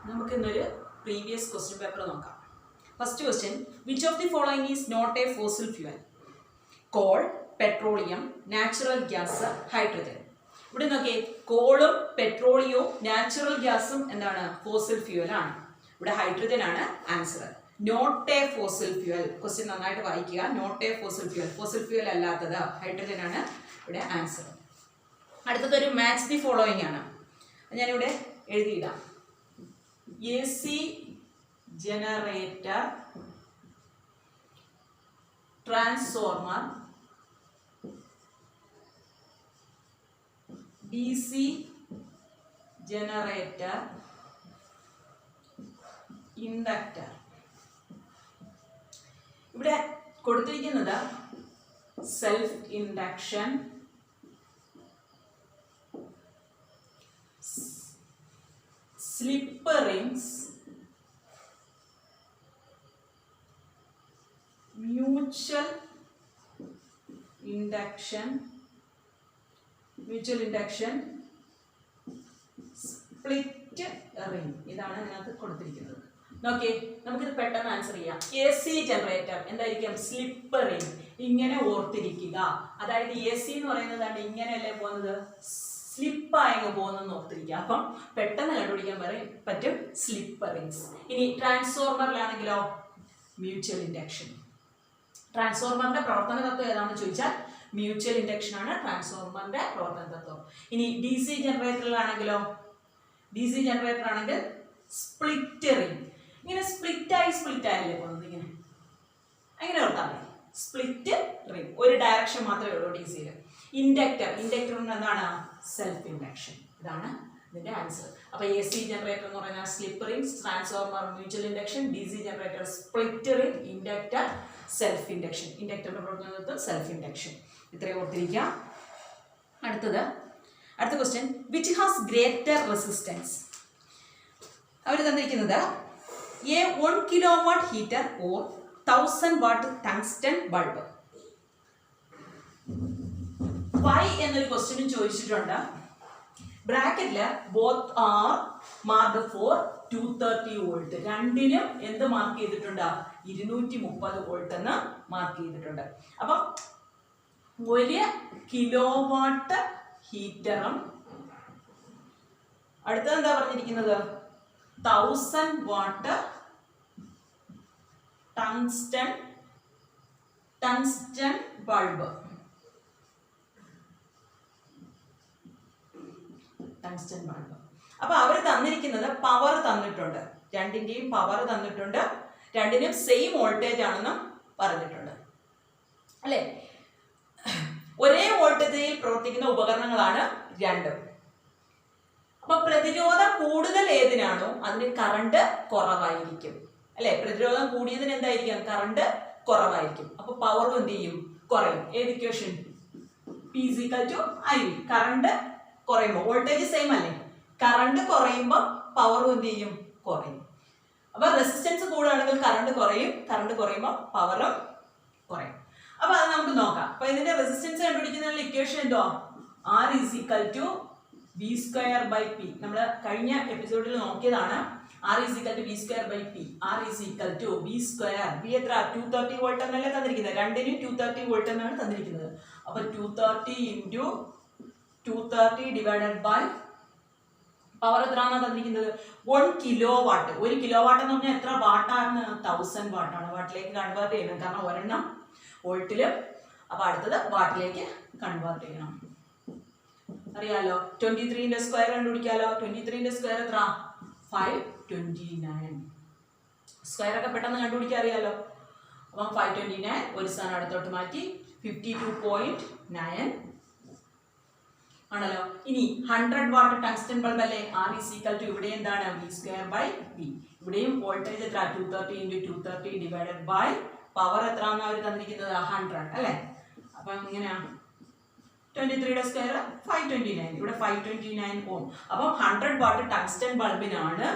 നമുക്ക് ഇന്നൊരു previous question paper നോക്കാം. First question, which of the following is not a fossil fuel? Coal, petroleum, natural gas, hydrogen. ഇവിടെ നോക്കിയേ, കോളും പെട്രോളിയവും natural ഗ്യാസും എന്താണ്? ഫോസിൽ ഫ്യൂവൽ ആണ്. ഇവിടെ ഹൈഡ്രജൻ ആണ് answer. Not a fossil fuel. Question നന്നായിട്ട് വായിക്കുക. Not a fossil fuel, fossil fuel അല്ലാത്തത് ഹൈഡ്രജൻ ആണ് ഇവിടെ ആൻസർ. അടുത്തതൊരു മാച്ച് ദി ഫോളോയിങ് ആണ്. ഞാനിവിടെ എഴുതിയിടാം. AC generator, transformer, DC generator, inductor. ഇവിടെ കൊടുത്തിരിക്കുന്നത് self induction, slip rings, mutual induction, split ring. ഇതാണ് ഇതിനകത്ത് കൊടുത്തിരിക്കുന്നത്. നോക്കേ, നമുക്കിത് പെട്ടെന്ന് ആൻസർ ചെയ്യാം. AC ജനറേറ്റർ എന്തായിരിക്കും? Slip ring. ഇങ്ങനെ ഓർത്തിരിക്കുക. അതായത് AC എന്ന് പറയുന്നത് ഇങ്ങനെയല്ലേ പോകുന്നത്? സ്ലിപ്പായങ്ങ് പോകുന്നെന്ന് ഓർത്തിരിക്കുക. അപ്പം പെട്ടെന്ന് കണ്ടുപിടിക്കാൻ പറ്റും സ്ലിപ്പ് റിംഗ്സ്. ഇനി ട്രാൻസ്ഫോർമറിലാണെങ്കിലോ മ്യൂച്വൽ ഇൻഡക്ഷൻ. ട്രാൻസ്ഫോർമറിന്റെ പ്രവർത്തന തത്വം ഏതാണെന്ന് ചോദിച്ചാൽ മ്യൂച്വൽ ഇൻഡക്ഷൻ ആണ് ട്രാൻസ്ഫോർമറിന്റെ പ്രവർത്തന തത്വം. ഇനി DC ജനറേറ്ററിലാണെങ്കിലോ, DC ജനറേറ്റർ ആണെങ്കിൽ സ്പ്ലിറ്റ് റിംഗ്. ഇങ്ങനെ സ്പ്ലിറ്റ് ആയല്ലേ പോകുന്നത്? ഇങ്ങനെ ഓർത്താൽ മതി. Split ring. ഒരു ഡയറക്ഷൻ മാത്രമേ ഉള്ളൂ DCയിൽ. ഇൻഡക്ടർ എന്താണ്? Self induction. ഇതാണ് ഇതിന്റെ ആൻസർ. അപ്പൊ AC ജനറേറ്റർ എന്ന് പറഞ്ഞാൽ slip rings, transformer mutual induction, DC generator split ring, inductor self induction. ഇൻഡക്ടറിന്റെ പ്രവർത്തനത്തിൽ സെൽഫ് ഇൻഡക്ഷൻ. ഇത്രയും ഓർത്തിരിക്കുക. അടുത്ത question, which has greater resistance? അവർ തന്നിരിക്കുന്നത് A 1 kilowatt heater or 1000 watt tungsten bulb. Why എന്നൊരു ക്വസ്റ്റ്യനും ചോദിച്ചിട്ടുണ്ട്. ബ്രാക്കറ്റില് both are mark for 230 volt. രണ്ടിനും എന്ത് മാർക്ക് ചെയ്തിട്ടുണ്ട്? 230 വോൾട്ട് എന്ന് മാർക്ക് ചെയ്തിട്ടുണ്ട്. അപ്പം 1 കിലോവാട്ട് ഹീറ്ററും അടുത്തത് എന്താ പറഞ്ഞിരിക്കുന്നത്? 1000 വാട്ട് ടങ്സ്റ്റൺ ബൾബ്. അപ്പൊ അവർ തന്നിരിക്കുന്നത് പവർ തന്നിട്ടുണ്ട്. രണ്ടിന്റെയും പവർ തന്നിട്ടുണ്ട്. രണ്ടിനും സെയിം വോൾട്ടേജ് ആണെന്നും പറഞ്ഞിട്ടുണ്ട്. അല്ലെ? ഒരേ വോൾട്ടേജിൽ പ്രവർത്തിക്കുന്ന ഉപകരണങ്ങളാണ് രണ്ടും. അപ്പൊ പ്രതിരോധം കൂടുതൽ ഏതിനാണോ അതിന് കറണ്ട് കുറവായിരിക്കും. അല്ലെ? പ്രതിരോധം കൂടിയതിന് എന്തായിരിക്കും? കറണ്ട് കുറവായിരിക്കും. അപ്പൊ പവറും എന്ത് ചെയ്യും? കുറയും. ഏത് ഇക്വേഷൻ? P = IV. കറണ്ട് കുറയുമ്പോൾ വോൾട്ടേജ് സെയിം അല്ലേ? കറണ്ട് കുറയുമ്പോൾ പവറും എന്ത് ചെയ്യും? കുറയും. അപ്പൊ റെസിസ്റ്റൻസ് കൂടുകയാണെങ്കിൽ കറണ്ട് കുറയും, കറണ്ട് കുറയുമ്പോൾ പവറും കുറയും. അപ്പൊ അത് നമുക്ക് നോക്കാം. അപ്പൊ ഇതിന്റെ റെസിസ്റ്റൻസ് കണ്ടുപിടിക്കുന്നതിനുള്ള ഇക്വേഷൻ എന്തോ? R = V²/P. നമ്മൾ കഴിഞ്ഞ എപ്പിസോഡിൽ നോക്കിയതാണ്. R = V²/P. R = V². V എത്ര? 230 വോൾട്ട് എന്നല്ലേ തന്നിരിക്കുന്നത്? രണ്ടിനും 230 വോൾട്ട് എന്നാണ് തന്നിരിക്കുന്നത്. അപ്പൊ 230 × 230 ഡിവൈഡഡ് ബൈ പവർ എത്രയാണ് തന്നിരിക്കുന്നത്? 1 കിലോവാട്ട്. 1 കിലോവാട്ട് എന്ന് പറഞ്ഞാൽ എത്ര വാട്ടാണ്? 1000 വാട്ടാണ്. വാട്ടിലേക്ക് കൺവേർട്ട് ചെയ്യണം. കാരണം ഒരെണ്ണം വോൾട്ടിലും, അപ്പൊ അടുത്തത് വാട്ടിലേക്ക് കൺവേർട്ട് ചെയ്യണം. അറിയാലോ? 23ന്റെ സ്ക്വയർ കണ്ടുപിടിക്കാലോ. 23ന്റെ സ്ക്വയർ എത്ര? 529. സ്ക്വയർ ഒക്കെ പെട്ടെന്ന് കണ്ടുപിടിക്കാൻ അറിയാലോ. അപ്പം 529 ഒരു സ്ഥാനം അടുത്തോട്ട് മാറ്റി 52.9 ആണല്ലോ. ഇനി 100 വാട്ട് ടങ്സ്റ്റൺ ബൾബ് അല്ലേ? R = ഇവിടെ എന്താണ്? V²/P. ഇവിടെയും വോൾട്ടേജ് എത്ര? 230 × 230 ഡിവൈഡഡ് ബൈ പവർ എത്ര ആണ് അവർ തന്നിരിക്കുന്നത്? 100 അല്ലേ? അപ്പം ഇങ്ങനെയാണ് 23യുടെ സ്ക്വയർ 529. ഇവിടെ 529 ഓം. അപ്പം 100 വാട്ട് ടങ്സ്റ്റൺ ബൾബിനാണ്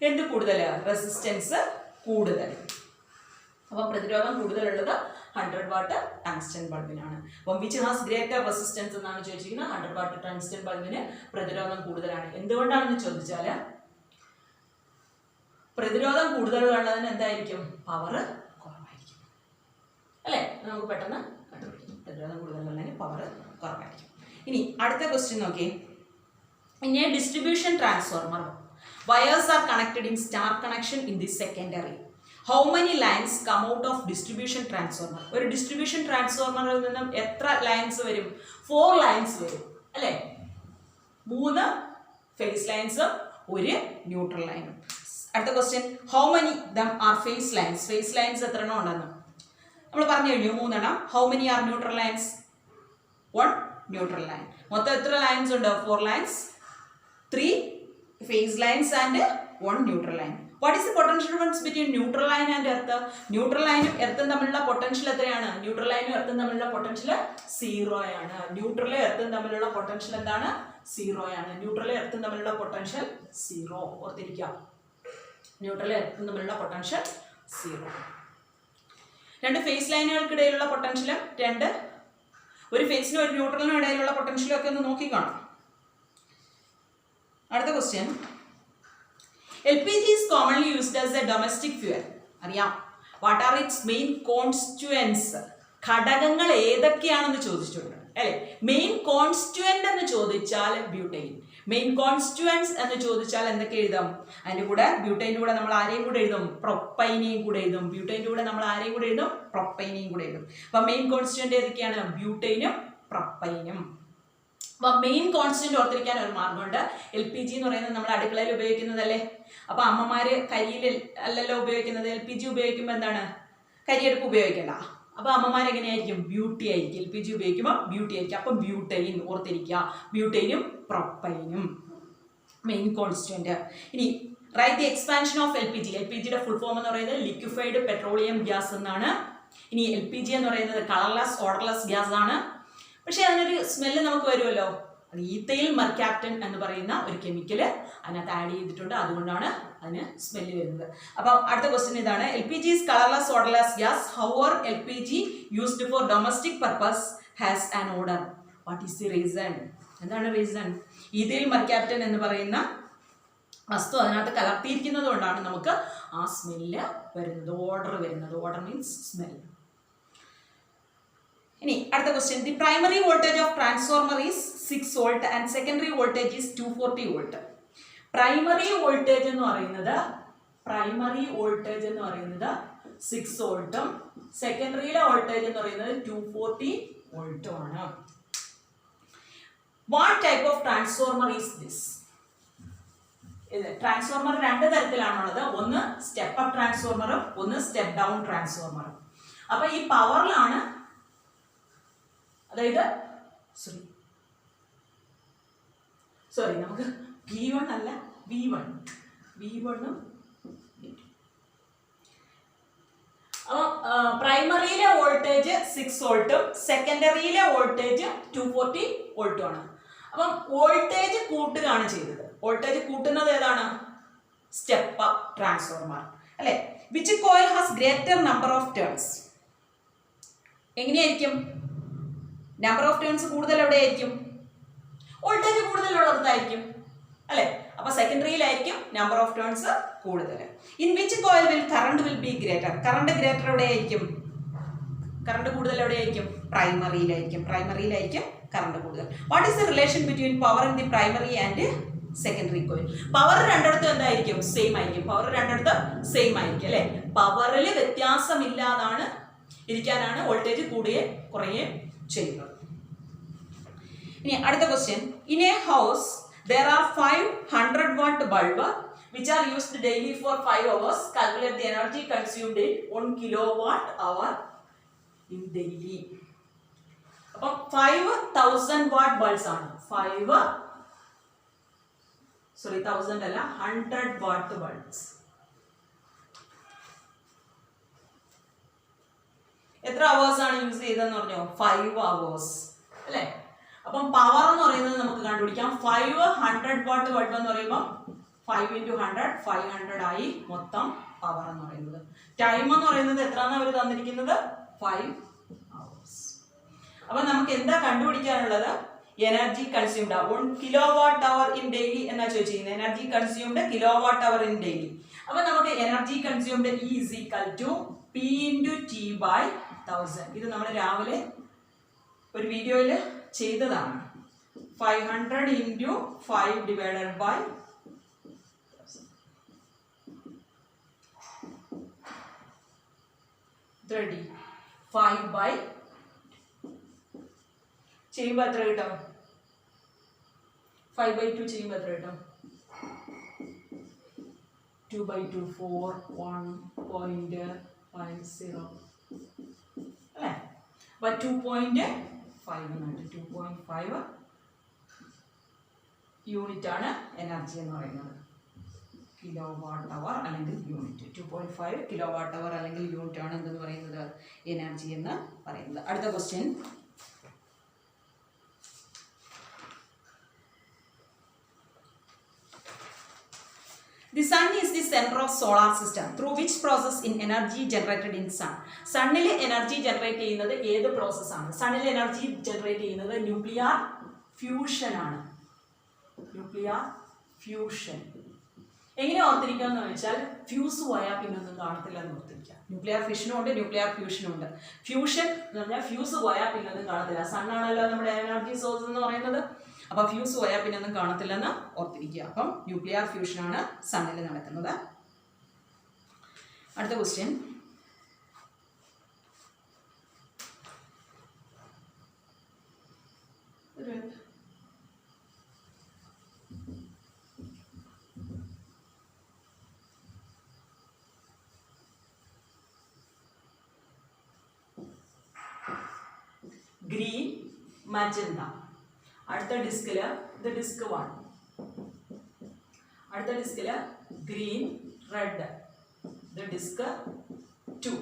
എന്ത് കൂടുതൽ? റെസിസ്റ്റൻസ് കൂടുതൽ. അപ്പം പ്രതിരോധം കൂടുതലുള്ളത് 100 വാട്ട് ടങ്സ്റ്റൺ ബൾബിനാണ്. അപ്പം വിച്ച് ഹാസ് ഗ്രേറ്റർ റെസിസ്റ്റൻസ് എന്നാണ് ചോദിച്ചിരിക്കുന്നത്. 100 വാട്ട് ടങ്സ്റ്റൺ ബൾബിന് പ്രതിരോധം കൂടുതലാണ്. എന്തുകൊണ്ടാണെന്ന് ചോദിച്ചാൽ പ്രതിരോധം കൂടുതലുള്ളതിന് എന്തായിരിക്കും? പവർ കുറവായിരിക്കും. അല്ലേ? നമുക്ക് പെട്ടെന്ന് കണ്ടുപിടിക്കും. പ്രതിരോധം കൂടുതലുള്ളതിന് പവർ കുറവായിരിക്കും. ഇനി അടുത്ത ക്വസ്റ്റ്യൻ നോക്കിയേ. In a distribution transformer, wires are connected in star connection in the secondary. How many lines come out of distribution transformer? ഒരു ഡിസ്ട്രിബ്യൂഷൻ ട്രാൻസ്ഫോർമറിൽ നിന്നും എത്ര ലൈൻസ് വരും? 4 ലൈൻസ് വരും. അല്ലേ? 3 ഫേസ് ലൈൻസും 1 ന്യൂട്രൽ ലൈനും. അടുത്ത question, how many them are phase lines? Phase lines എത്ര എണ്ണം ഉണ്ടെന്ന് നമ്മൾ പറഞ്ഞു കഴിഞ്ഞു, 3 എണ്ണം. How many are neutral lines? 1 neutral line. മൊത്തം എത്ര ലൈൻസ് ഉണ്ട്? 4 lines, 3 phase lines and 1 neutral line. What is the potential difference between neutral line and earth? Neutral line ഉം എർത്തും തമ്മിലുള്ള പൊട്ടൻഷ്യൽ എത്രയാണ്? ന്യൂട്രൽ ലൈനും എർത്തും തമ്മിലുള്ള പൊട്ടൻഷ്യൽ 0 ആണ്. ന്യൂട്രലും എർത്തും തമ്മിലുള്ള പൊട്ടൻഷ്യൽ എന്താണ്? 0 ആണ്. ന്യൂട്രലും എർത്തും തമ്മിലുള്ള പൊട്ടൻഷ്യൽ 0. ഓർത്തിരിക്കുക, ന്യൂട്രലും എർത്തും തമ്മിലുള്ള പൊട്ടൻഷ്യൽ 0. രണ്ട് ഫേസ് ലൈനുകൾക്കിടയിലുള്ള പൊട്ടൻഷ്യലും ഒരു ഫേസിനും ഒരു ന്യൂട്രലിനും ഇടയിലുള്ള പൊട്ടൻഷ്യലും ഒക്കെ ഒന്ന് നോക്കിക്കാണാം. അടുത്ത question, LPG is commonly used as a domestic fuel. അറിയാം. What are it's main constituents? ഘടകങ്ങൾ ഏതൊക്കെയാണെന്ന് ചോദിച്ചിട്ടുണ്ട് അല്ലേ? മെയിൻ കോൺസ്റ്റുവൻ്റ് എന്ന് ചോദിച്ചാൽ ബ്യൂട്ടൈൻ. മെയിൻ കോൺസ്റ്റുവൻസ് എന്ന് ചോദിച്ചാൽ എന്തൊക്കെ എഴുതാം? അതിൻ്റെ കൂടെ ബ്യൂട്ടൈൻ്റെ കൂടെ നമ്മൾ ആരെയും കൂടെ എഴുതും? പ്രൊപ്പൈനെയും കൂടെ എഴുതും. ബ്യൂട്ടൈൻ്റെ കൂടെ നമ്മൾ ആരെയും കൂടെ എഴുതും? പ്രൊപ്പൈനെയും കൂടെ എഴുതും. അപ്പം മെയിൻ കോൺസ്റ്റുവൻ്റ് ഏതൊക്കെയാണ്? ബ്യൂട്ടൈനും പ്രൊപ്പൈനും. അപ്പം മെയിൻ കോൺസ്റ്റന്റ് ഓർത്തിരിക്കാൻ ഒരു മാർഗമുണ്ട്. LPG എന്ന് പറയുന്നത് നമ്മൾ അടുക്കളയിൽ ഉപയോഗിക്കുന്നതല്ലേ? അപ്പം അമ്മമാർ കരിയിൽ അല്ലല്ലോ ഉപയോഗിക്കുന്നത്. LPG ഉപയോഗിക്കുമ്പോൾ എന്താണ്? കരിയെടുപ്പ് ഉപയോഗിക്കണ്ട. അപ്പം അമ്മമാർ എങ്ങനെയായിരിക്കും? ബ്യൂട്ടി ആയിരിക്കും. LPG ഉപയോഗിക്കുമ്പോൾ ബ്യൂട്ടി ആയിരിക്കും. അപ്പം ബ്യൂട്ടൈൻ ഓർത്തിരിക്കുക. ബ്യൂട്ടൈനും പ്രൊപ്പൈനും മെയിൻ കോൺസ്റ്റന്റ്. ഇനി write the expansion of LPG. LPGയുടെ ഫുൾ ഫോം എന്ന് പറയുന്നത് ലിക്വിഫൈഡ് പെട്രോളിയം ഗ്യാസ് എന്നാണ്. ഇനി LPG എന്ന് പറയുന്നത് കളർലെസ് ഓർഡർലെസ് ഗ്യാസ് ആണ്. പക്ഷെ അതിനൊരു സ്മെല്ല് നമുക്ക് വരുമല്ലോ. അത് ഈത്തയിൽ മെർക്യാപ്റ്റൻ എന്ന് പറയുന്ന ഒരു കെമിക്കൽ അതിനകത്ത് ആഡ് ചെയ്തിട്ടുണ്ട്. അതുകൊണ്ടാണ് അതിന് സ്മെല്ല് വരുന്നത്. അപ്പം അടുത്ത ക്വസ്റ്റ്യൻ ഇതാണ്, LPG is colorless odorless gas. However, LPG used for domestic purpose has an odor. What is the reason? എന്താണ് റീസൺ? ഈത്തയിൽ മെർക്യാപ്റ്റൻ എന്ന് പറയുന്ന വസ്തു അതിനകത്ത് കലർത്തിയിരിക്കുന്നത് കൊണ്ടാണ് നമുക്ക് ആ സ്മെല്ല് വരുന്നത്, ഓർഡർ വരുന്നത്. Order means smell. ഇനി അടുത്ത question, the primary voltage of transformer is 6 volt and secondary voltage is 240 volt. Primary voltage എന്ന് പറയുന്നത് 6 വോൾട്ടും സെക്കൻഡറിയിലെ വോൾട്ടേജ് എന്ന് പറയുന്നത് 240 വോൾട്ടും ആണ്. What type of transformer is this? Transformer 2 തരത്തിലാണുള്ളത്. ഒന്ന് സ്റ്റെപ്പ് അപ്പ് ട്രാൻസ്ഫോർമറും ഒന്ന് സ്റ്റെപ്പ് ഡൗൺ ട്രാൻസ്ഫോർമറും. അപ്പൊ ഈ പവറിലാണ്, അതായത് സോറി നമുക്ക് V1 അല്ല V1 ഉം അപ്പോൾ പ്രൈമറിയിലെ വോൾട്ടേജ് 6 വോൾട്ടും സെക്കൻഡറിയിലെ വോൾട്ടേജ് 240 വോൾട്ടും ആണ്. അപ്പം വോൾട്ടേജ് കൂട്ടുകയാണ് ചെയ്തത്. വോൾട്ടേജ് കൂട്ടുന്നത് ഏതാണ്? സ്റ്റെപ്പ് അപ്പ് ട്രാൻസ്ഫോർമർ അല്ലെ? Which coil has greater number of turns? എങ്ങനെയായിരിക്കും? നമ്പർ ഓഫ് ടേൺസ് കൂടുതൽ എവിടെയായിരിക്കും? വോൾട്ടേജ് കൂടുതലുള്ളതായിരിക്കും അല്ലെ? അപ്പൊ സെക്കൻഡറിയിലായിരിക്കും നമ്പർ ഓഫ് ടേൺസ് കൂടുതൽ. In which coil will current will be greater? Current greater എവിടെയായിരിക്കും? കറണ്ട് കൂടുതൽ എവിടെയായിരിക്കും? പ്രൈമറിയിലായിരിക്കും. പ്രൈമറിയിലായിരിക്കും കറണ്ട് കൂടുതൽ. What is the relation between power in the primary and secondary coil? Power രണ്ടിടത്തും എന്തായിരിക്കും? സെയിം ആയിരിക്കും. പവർ രണ്ടിടത്തും സെയിം ആയിരിക്കും അല്ലെ? പവറിൽ വ്യത്യാസമില്ലാതാണ് ഇരിക്കാനാണ് വോൾട്ടേജ് കൂടുകയും കുറയുകയും ചെയ്യുന്നത്. ഇനി അടുത്ത question, in A house there are 500 watt bulb which are used daily for 5 hours. Calculate the energy consumed in 1 kilowatt hour in daily. അപ്പം 5000 watt bulbs ആണ്. 1000 അല്ല 100 watt bulbs. എത്ര അവേഴ്സ് ആണ് യൂസ് ചെയ്തതെന്ന് പറഞ്ഞോ? 5 hours അല്ലേ? അപ്പം പവർ എന്ന് പറയുന്നത് നമുക്ക് കണ്ടുപിടിക്കാം. 500 വാട്ട് ബൾബ് എന്ന് പറയുമ്പോൾ 5 × 100 500 ആയി മൊത്തം പവർ എന്ന് പറയുന്നത്. ടൈം എന്ന് പറയുന്നത് എത്രയാണ് അവർ തന്നിരിക്കുന്നത്? 5 hours. അപ്പം നമുക്ക് എന്താ കണ്ടുപിടിക്കാനുള്ളത്? Energy consumed 1 kWh in daily എന്നാ ചോദിച്ചിരിക്കുന്നത്. Energy consumed kWh in daily. അപ്പൊ നമുക്ക് energy consumed E is equal to P into T by 1000. ഇത് നമ്മൾ രാവിലെ ഒരു വീഡിയോയിൽ ചെയ്തതാണ്. 500 into 5 divided by 30. 5 by ചെയ്യുമ്പോൾ എത്ര കിട്ടും? 5 by 2 ചെയ്യുമ്പോൾ എത്ര കിട്ടും? 2 by 2 4 1.50 അല്ലേ? അപ്പോൾ 2.5 എന്നുണ്ട്. 2.5 യൂണിറ്റ് ആണ് എനർജി എന്ന് പറയുന്നത്. kWh അല്ലെങ്കിൽ യൂണിറ്റ്. 2.5 kWh അല്ലെങ്കിൽ യൂണിറ്റ് ആണ് എന്തെന്ന് പറയുന്നത്? എനർജി എന്ന് പറയുന്നത്. അടുത്ത question. The sun is the center of solar system. Through which process in energy generated in sun? സണ്ണിലെ എനർജി ജനറേറ്റ് ചെയ്യുന്നത് ഏത് പ്രോസസ് ആണ്? സണ്ണിലെ എനർജി ജനറേറ്റ് ചെയ്യുന്നത് ന്യൂക്ലിയർ ഫ്യൂഷൻ ആണ്. Nuclear fusion. എങ്ങനെ ഓർത്തിരിക്കുക എന്ന് വെച്ചാൽ ഫ്യൂസ് പോയാൽ പിന്നൊന്നും കാണത്തില്ല എന്ന് ഓർത്തിരിക്കുക. ന്യൂക്ലിയർ ഫിഷനും ഉണ്ട്, ന്യൂക്ലിയർ ഫ്യൂഷനും ഉണ്ട്. ഫ്യൂഷൻ എന്ന് പറഞ്ഞാൽ ഫ്യൂസ് പോയാൽ പിന്നൊന്നും കാണത്തില്ല. സണ്ണാണല്ലോ നമ്മുടെ എനർജി സോഴ്സ് എന്ന് പറയുന്നത്. അപ്പം ഫ്യൂസ് പോയാൽ പിന്നൊന്നും കാണത്തില്ലെന്ന് ഓർത്തിരിക്കുക. അപ്പം ന്യൂക്ലിയർ ഫ്യൂഷനാണ് സണ്ണിൽ നടക്കുന്നത്. അടുത്ത ക്വസ്റ്റ്യൻ. Green, magenta. അടുത്ത ഡിസ്കില് ഇത് ഡിസ്ക് 1. അടുത്ത ഡിസ്കില് ഗ്രീൻ, റെഡ്. ഇത് ഡിസ്ക് 2.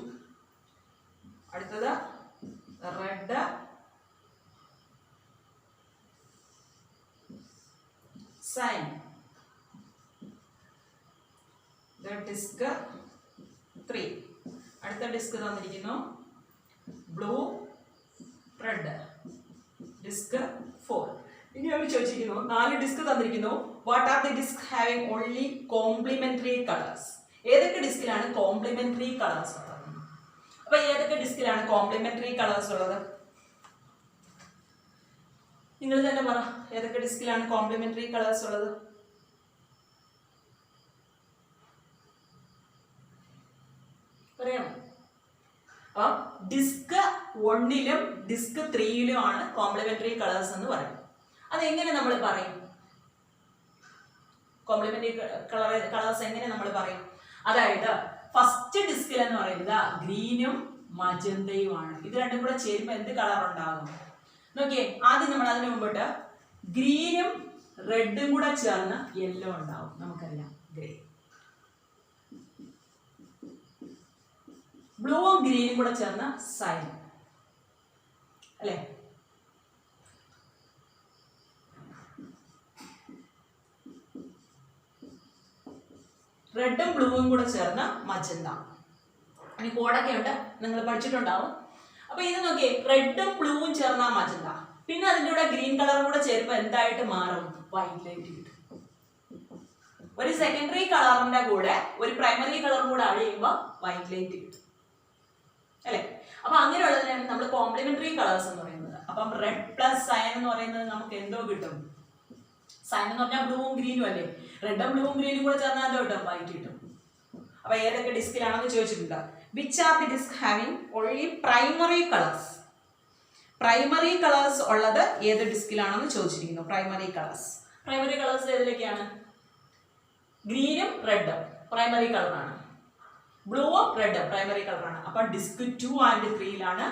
അടുത്തത് റെഡ്, സൈൻ. ഇത് ഡിസ്ക് 3. അടുത്ത ഡിസ്ക് തന്നിരിക്കുന്നു ബ്ലൂ, റെഡ്. ഡിസ്ക് 4. ഇനി അവർ ചോദിച്ചിരിക്കുന്നു 4 ഡിസ്ക് തന്നിരിക്കുന്നു. What are the disc having only complementary colours? ഏതൊക്കെ ഡിസ്കിലാണ് കോംപ്ലിമെന്ററി കളേഴ്സ് ഉള്ളത്? അപ്പൊ ഏതൊക്കെ ഡിസ്കിലാണ് കോംപ്ലിമെന്ററി കളേഴ്സ് ഉള്ളത്? നിങ്ങൾ തന്നെ പറ, ഏതൊക്കെ ഡിസ്കിലാണ് കോംപ്ലിമെന്ററി കളേഴ്സ് ഉള്ളത്? പറയാമോ? അപ്പം ഡിസ്ക് 1ലും ഡിസ്ക് 3ലും ആണ് കോംപ്ലിമെന്ററി കളേഴ്സ് എന്ന് പറയും. അതെങ്ങനെ നമ്മൾ പറയും? കോംപ്ലിമെന്ററി കളേഴ്സ് എങ്ങനെ നമ്മൾ പറയും? അതായത് ഫസ്റ്റ് ഡിസ്കിൽ എന്ന് പറയുന്നത് ഗ്രീനും മജന്തയുമാണ്. ഇത് രണ്ടും കൂടെ ചേരുമ്പോൾ എന്ത് കളർ ഉണ്ടാകും? നോക്കിയേ, ആദ്യം നമ്മൾ അതിന് മുമ്പോട്ട് ഗ്രീനും റെഡും കൂടെ ചേർന്ന് യെല്ലോ ഉണ്ടാവും. നമുക്കറിയാം ഗ്രേ. ബ്ലൂവും ഗ്രീനും കൂടെ ചേർന്ന് സൈൻ അല്ലേ? റെഡും ബ്ലൂവും കൂടെ ചേർന്ന് മജന്ത. ഇനി കോഡൊക്കെ ഉണ്ട്, നിങ്ങൾ പഠിച്ചിട്ടുണ്ടാവും. അപ്പൊ ഇത് നോക്കിയേ, റെഡും ബ്ലൂവും ചേർന്ന മജന്ത. പിന്നെ അതിൻ്റെ കൂടെ ഗ്രീൻ കളറും കൂടെ ചേരുമ്പോൾ എന്തായിട്ട് മാറും? വൈറ്റ് ലൈറ്റ് കിട്ടും. ഒരു സെക്കൻഡറി കളറിന്റെ കൂടെ ഒരു പ്രൈമറി കളറും കൂടെ ആഡ് ചെയ്യുമ്പോൾ വൈറ്റ് ലൈറ്റ് കിട്ടും അല്ലെ? അപ്പൊ അങ്ങനെയുള്ളതിനാണ് നമ്മൾ കോംപ്ലിമെന്ററി കളേഴ്സ് എന്ന് പറയുന്നത്. അപ്പം റെഡ് പ്ലസ് സൈൻ എന്ന് പറയുന്നത് നമുക്ക് എന്തോ കിട്ടും? സൈൻ എന്ന് പറഞ്ഞാൽ ബ്ലൂവും ഗ്രീനും അല്ലേ? റെഡും ബ്ലൂവും ഗ്രീനും കൂടെ ചേർന്നാൽ എന്തോ കിട്ടും? വൈറ്റ് കിട്ടും. അപ്പൊ ഏതൊക്കെ ഡിസ്കിലാണെന്ന് ചോദിച്ചിട്ടുണ്ട്. Which are the disc having only primary colours? Primary colours ഉള്ളത് ഏത് ഡിസ്കിലാണെന്ന് ചോദിച്ചിരിക്കുന്നു. Primary colours ഏതിലൊക്കെയാണ്? ഗ്രീനും റെഡും പ്രൈമറി കളറാണ്. ബ്ലൂവും റെഡും പ്രൈമറി കളറാണ്. അപ്പൊ ഡിസ്ക് 2 and 3ലാണ്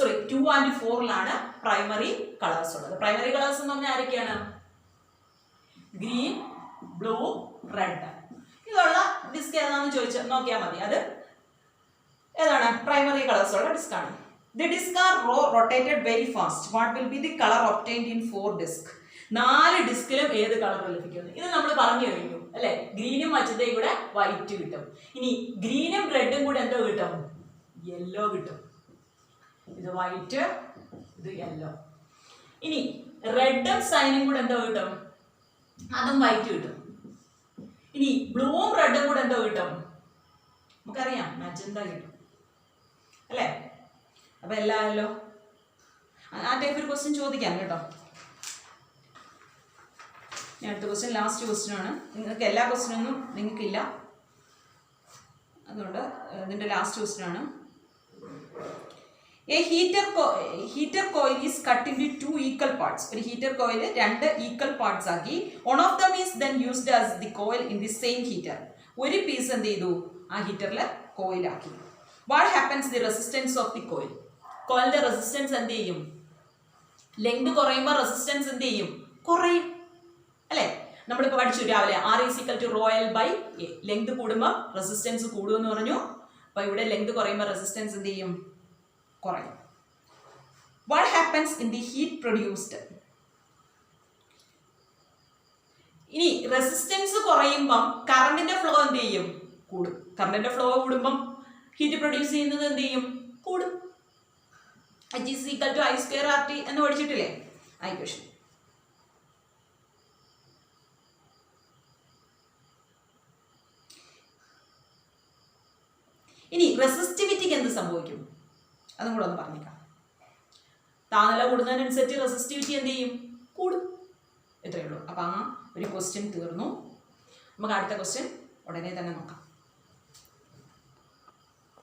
2 and 4ലാണ് പ്രൈമറി കളേഴ്സ് ഉള്ളത്. പ്രൈമറി കളേഴ്സ് എന്ന് പറഞ്ഞാൽ ആരൊക്കെയാണ്? Green, blue, red. ഇതുള്ള ഡിസ്ക് ഏതാണെന്ന് ചോദിച്ചാൽ നോക്കിയാൽ മതി. അത് ഏതാണ്? പ്രൈമറി കളേഴ്സ് ഉള്ള ഡിസ്ക് ആണ്. The disc are rotated very fast. What will be the colour obtained in 4 disc? 4 ഡിസ്കിലും ഏത് കളർ ലഭിക്കുന്നു? ഇത് നമ്മൾ പറഞ്ഞു കഴിഞ്ഞു അല്ലെ? ഗ്രീനും മജന്തയും കൂടെ വൈറ്റ് കിട്ടും. ഇനി ഗ്രീനും റെഡും കൂടെ എന്തോ കിട്ടും? യെല്ലോ കിട്ടും. ഇത് വൈറ്റ്, ഇത് യെല്ലോ. ഇനി റെഡും സൈനും കൂടെ എന്തോ കിട്ടും? അതും വൈറ്റ് കിട്ടും. ഇനി ബ്ലൂവും റെഡും കൂടെ എന്തോ കിട്ടും? നമുക്കറിയാം, മജന്ത കിട്ടും അല്ലേ? അപ്പൊ എല്ലാമല്ലോ ആ ടൈപ്പ് ഒരു ക്വസ്റ്റ്യൻ ചോദിക്കാം കേട്ടോ. അടുത്ത ക്വസ്റ്റ്യൻ ലാസ്റ്റ് ക്വസ്റ്റ്യൻ ആണ്. നിങ്ങൾക്ക് എല്ലാ ക്വസ്റ്റ്യനൊന്നും നിങ്ങൾക്കില്ല, അതുകൊണ്ട് ഇതിൻ്റെ ലാസ്റ്റ് ക്വസ്റ്റ്യൻ ആണ്. A heater coil is cut into 2 equal parts. ഒരു ഹീറ്റർ കോയിൽ 2 ഈക്വൽ പാർട്സ് ആക്കി. One of them is then used as the coil in the same heater. ഒരു പീസ് എന്ത് ചെയ്തു? ആ ഹീറ്ററിൽ കോയിലാക്കി. What happens the resistance of the coil? കോയിലിന്റെ resistance എന്ത് ചെയ്യും? ലെങ്ത് കുറയുമ്പോൾ റെസിസ്റ്റൻസ് എന്ത് ചെയ്യും? കുറയും അല്ലേ? നമ്മളിപ്പോൾ പഠിച്ചു രാവിലെ R = ρl/A. ലെങ്ത് കൂടുമ്പോൾ റെസിസ്റ്റൻസ് കൂടുമെന്ന് പറഞ്ഞു. അപ്പോൾ ഇവിടെ ലെങ്ത് കുറയുമ്പോൾ റെസിസ്റ്റൻസ് എന്ത് ചെയ്യും? കുറയും. What happens in the heat produced? ഇനി റെസിസ്റ്റൻസ് കുറയുമ്പം കറണ്ടിന്റെ ഫ്ലോ എന്ത് ചെയ്യും? കൂടും. കറണ്ടിന്റെ ഫ്ലോ കൂടുമ്പം ഹീറ്റ് പ്രൊഡ്യൂസ് ചെയ്യുന്നത് എന്ത് ചെയ്യും? കൂടും. H = I² RT എന്ന് പഠിച്ചിട്ടില്ലേ ആ ഇക്വേഷൻ? ഇനി റെസിസ്റ്റിവിറ്റിക്ക് എന്ത് സംഭവിക്കും? അതും കൂടെ ഒന്ന് പറഞ്ഞേക്കാം. താപനില കൂടുന്നതിനനുസരിച്ച് റെസിസ്റ്റിവിറ്റി എന്ത് ചെയ്യും? കൂടും. ഇത്രയേ ഉള്ളൂ. അപ്പം ആ ഒരു ക്വസ്റ്റ്യൻ തീർന്നു. നമുക്ക് അടുത്ത ക്വസ്റ്റ്യൻ ഉടനെ തന്നെ നോക്കാം.